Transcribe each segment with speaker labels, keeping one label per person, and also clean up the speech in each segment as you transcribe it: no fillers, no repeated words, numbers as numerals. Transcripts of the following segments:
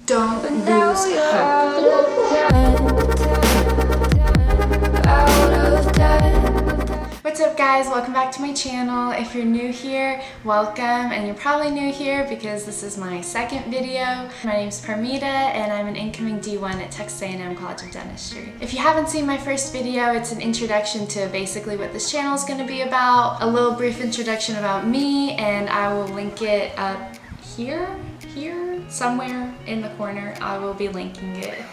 Speaker 1: Don't lose hope. What's up guys, welcome back to my channel. If you're new here, welcome, and you're probably new here because this is my second video. My name's Parmida and I'm an incoming D1 at Texas A&M College of Dentistry. If you haven't seen my first video, it's an introduction to basically what this channel is going to be about, a little brief introduction about me, and I will link it up here, somewhere in the corner. I will be linking it.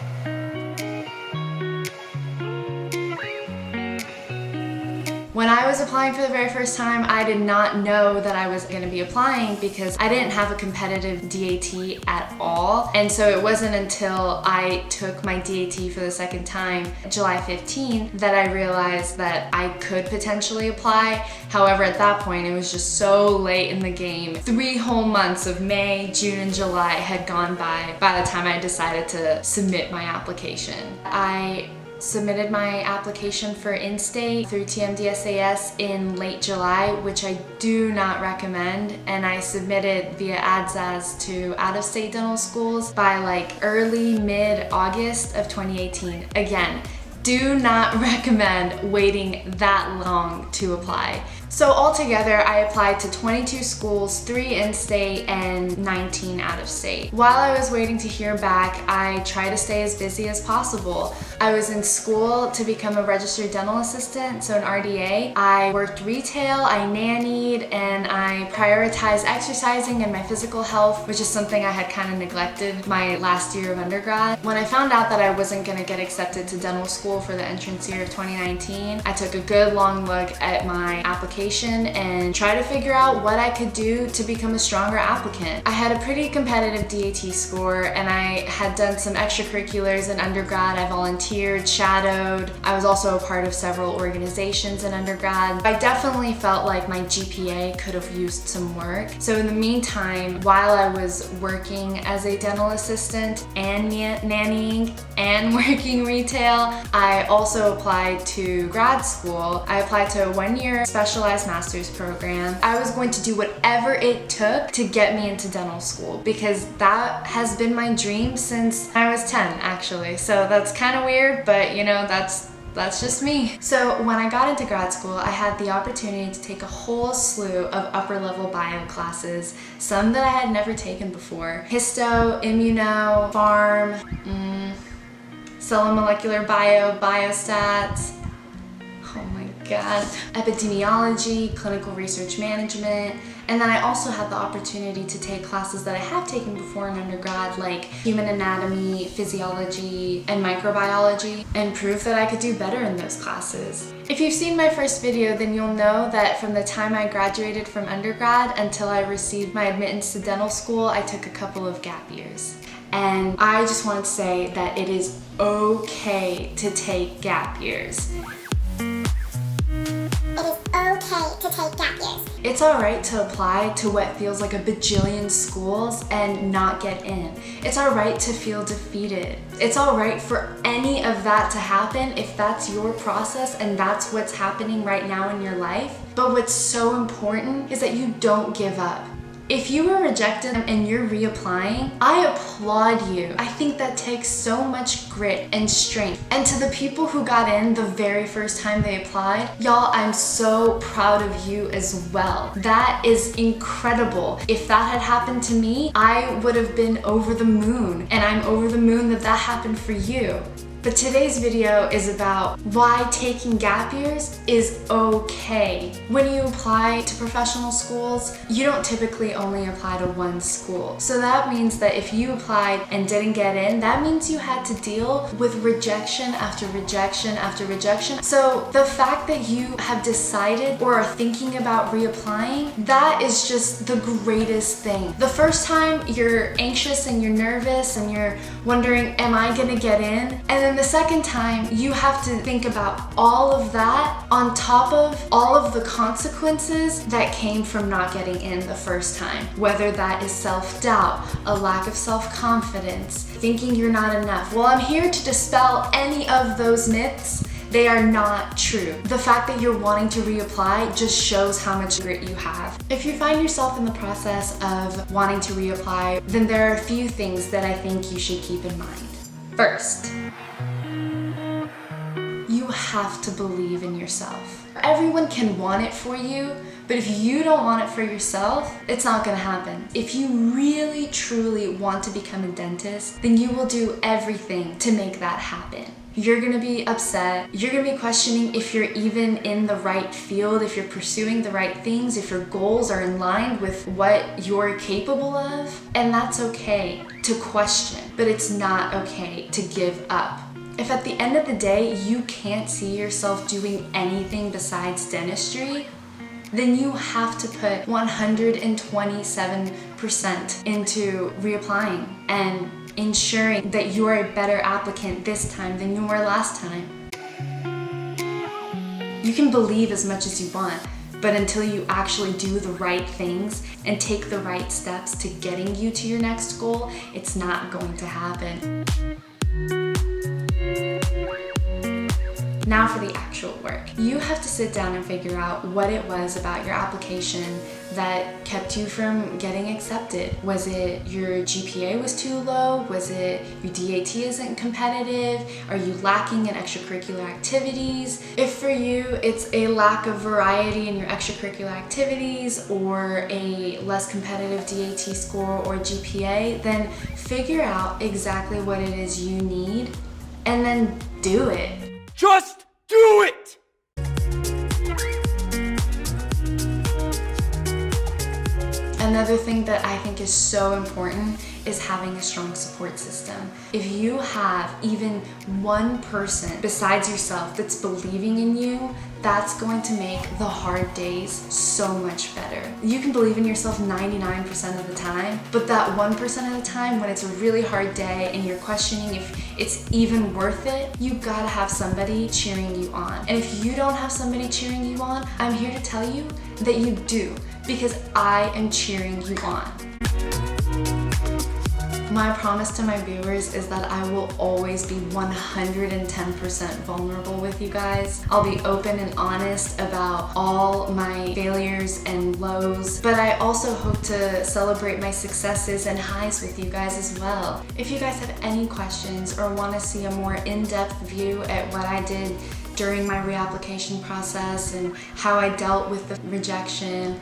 Speaker 1: When I was applying for the very first time, I did not know that I was going to be applying because I didn't have a competitive DAT at all. And so it wasn't until I took my DAT for the second time, July 15, that I realized that I could potentially apply. However, at that point, it was just so late in the game. 3 whole months of May, June, and July had gone by the time I decided to submit my application. I submitted my application for in-state through TMDSAS in late July, which I do not recommend, and I submitted via ADSAS to out-of-state dental schools by like early mid-August of 2018. Again, do not recommend waiting that long to apply. So altogether, I applied to 22 schools, 3 in-state and 19 out-of-state. While I was waiting to hear back, I tried to stay as busy as possible. I was in school to become a registered dental assistant, so an RDA. I worked retail, I nannied, and I prioritized exercising and my physical health, which is something I had kind of neglected my last year of undergrad. When I found out that I wasn't going to get accepted to dental school for the entrance year of 2019, I took a good long look at my application and try to figure out what I could do to become a stronger applicant. I had a pretty competitive DAT score and I had done some extracurriculars in undergrad. I volunteered, shadowed. I was also a part of several organizations in undergrad. I definitely felt like my GPA could have used some work. So in the meantime, while I was working as a dental assistant and nannying and working retail, I also applied to grad school. I applied to a 1-year specialized master's program. I was going to do whatever it took to get me into dental school because that has been my dream since I was 10 actually. So that's kind of weird, but you know, that's just me. So when I got into grad school, I had the opportunity to take a whole slew of upper level bio classes, some that I had never taken before. Histo, immuno, pharm, cell and molecular bio, biostats, oh my god, epidemiology, clinical research management, and then I also had the opportunity to take classes that I have taken before in undergrad, like human anatomy, physiology, and microbiology, and prove that I could do better in those classes. If you've seen my first video, then you'll know that from the time I graduated from undergrad until I received my admittance to dental school, I took a couple of gap years. And I just want to say that it is okay to take gap years. It's alright to apply to what feels like a bajillion schools and not get in. It's alright to feel defeated. It's alright for any of that to happen if that's your process and that's what's happening right now in your life. But what's so important is that you don't give up. If you were rejected and you're reapplying, I applaud you. I think that takes so much grit and strength. And to the people who got in the very first time they applied, y'all, I'm so proud of you as well. That is incredible. If that had happened to me, I would have been over the moon. And I'm over the moon that that happened for you. But today's video is about why taking gap years is okay. When you apply to professional schools, you don't typically only apply to one school. So that means that if you applied and didn't get in, that means you had to deal with rejection after rejection after rejection. So the fact that you have decided or are thinking about reapplying, that is just the greatest thing. The first time you're anxious and you're nervous and you're wondering, am I gonna get in? And then the second time, you have to think about all of that on top of all of the consequences that came from not getting in the first time. Whether that is self-doubt, a lack of self-confidence, thinking you're not enough. Well, I'm here to dispel any of those myths They are not true. The fact that you're wanting to reapply just shows how much grit you have. If you find yourself in the process of wanting to reapply, then there are a few things that I think you should keep in mind. First, you have to believe in yourself. Everyone can want it for you, but if you don't want it for yourself, it's not gonna happen. If you really, truly want to become a dentist, then you will do everything to make that happen. You're gonna be upset. You're gonna be questioning if you're even in the right field, if you're pursuing the right things, if your goals are in line with what you're capable of. And that's okay to question, but it's not okay to give up. If at the end of the day, you can't see yourself doing anything besides dentistry, then you have to put 127% into reapplying and ensuring that you're a better applicant this time than you were last time. You can believe as much as you want, but until you actually do the right things and take the right steps to getting you to your next goal, it's not going to happen. Now for the actual work. You have to sit down and figure out what it was about your application that kept you from getting accepted. Was it your GPA was too low? Was it your DAT isn't competitive? Are you lacking in extracurricular activities? If for you it's a lack of variety in your extracurricular activities or a less competitive DAT score or GPA, then figure out exactly what it is you need and then do it.
Speaker 2: Just do it!
Speaker 1: Another thing that I think is so important is having a strong support system. If you have even one person besides yourself that's believing in you, that's going to make the hard days so much better. You can believe in yourself 99% of the time, but that 1% of the time when it's a really hard day and you're questioning if it's even worth it, you gotta have somebody cheering you on. And if you don't have somebody cheering you on, I'm here to tell you that you do, because I am cheering you on. My promise to my viewers is that I will always be 110% vulnerable with you guys. I'll be open and honest about all my failures and lows, but I also hope to celebrate my successes and highs with you guys as well. If you guys have any questions or want to see a more in-depth view at what I did during my reapplication process and how I dealt with the rejection,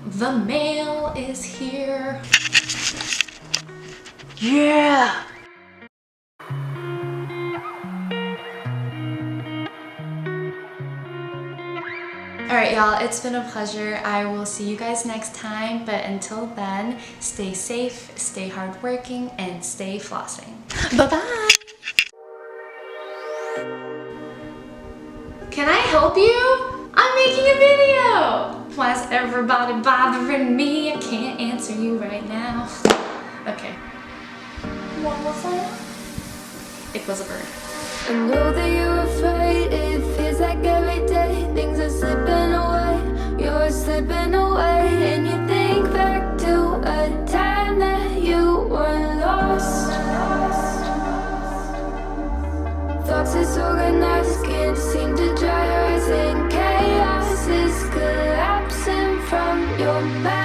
Speaker 1: the mail is here.
Speaker 2: Yeah!
Speaker 1: Alright y'all, it's been a pleasure. I will see you guys next time, but until then, stay safe, stay hardworking, and stay flossing. Bye-bye! Can I help you? I'm making a video! Why is everybody bothering me? I can't answer you right now. Okay. What was that? It was a bird.
Speaker 3: I know that you're afraid. It feels like every day things are slipping away. You're slipping away, and you think back to a time that you were lost. Thoughts disorganized, can't seem to dry your eyes, and chaos is collapsing from your mind.